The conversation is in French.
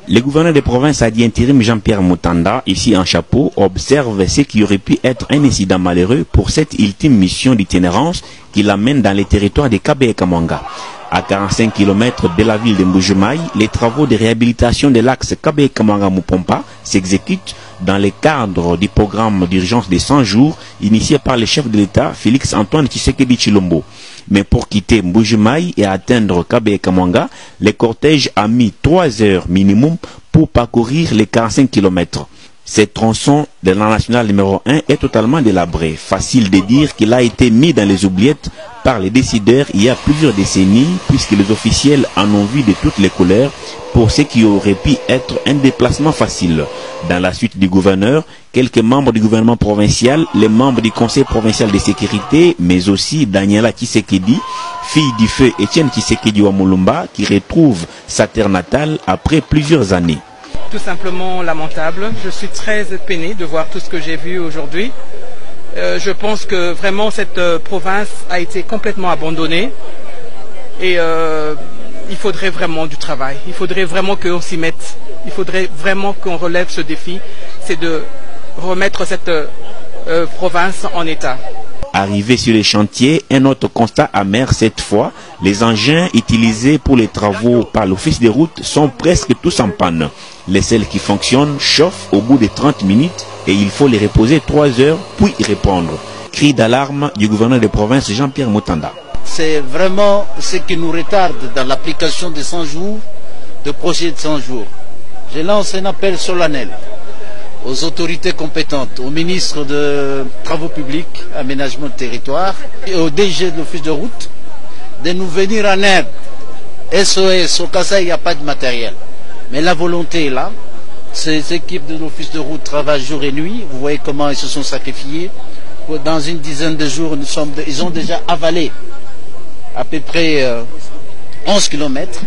Le gouverneur de province a dit intérim Jean-Pierre Moutanda, ici en chapeau, observe ce qui aurait pu être un incident malheureux pour cette ultime mission d'itinérance qui l'amène dans les territoires de Kabé et Kamwanga. À 45 km de la ville de Mbujimayi, les travaux de réhabilitation de l'axe Kabé et Kamwanga-Mupompa s'exécutent dans le cadre du programme d'urgence des 100 jours initié par le chef de l'État, Félix-Antoine Tshisekedi Tshilombo. Mais pour quitter Mbujimayi et atteindre Kabé et Kamwanga, le cortège a mis 3 heures minimum pour parcourir les 45 km. Ce tronçon de la nationale numéro 1 est totalement délabré. Facile de dire qu'il a été mis dans les oubliettes par les décideurs il y a plusieurs décennies, puisque les officiels en ont vu de toutes les couleurs pour ce qui aurait pu être un déplacement facile. Dans la suite du gouverneur, quelques membres du gouvernement provincial, les membres du conseil provincial de sécurité, mais aussi Daniela Tshisekedi, fille du feu Etienne Tshisekedi Wamulumba, qui retrouve sa terre natale après plusieurs années. Tout simplement lamentable. Je suis très peiné de voir tout ce que j'ai vu aujourd'hui. Je pense que vraiment cette province a été complètement abandonnée et il faudrait vraiment du travail. Il faudrait vraiment qu'on s'y mette. Il faudrait vraiment qu'on relève ce défi, c'est de remettre cette province en état. Arrivé sur les chantiers, un autre constat amer cette fois, les engins utilisés pour les travaux par l'office des routes sont presque tous en panne. Les sels qui fonctionnent chauffent au bout de 30 minutes et il faut les reposer 3 heures puis y répondre. Cri d'alarme du gouverneur de province Jean-Pierre Moutanda. C'est vraiment ce qui nous retarde dans l'application des 100 jours, de projet de 100 jours. Je lance un appel solennel aux autorités compétentes, au ministre de Travaux publics, Aménagement de territoire et au DG de l'office de route de nous venir en aide. SOS, au cas où il n'y a pas de matériel. Mais la volonté est là. Ces équipes de l'office de route travaillent jour et nuit. Vous voyez comment ils se sont sacrifiés. Dans une dizaine de jours, ils ont déjà avalé à peu près 11 km.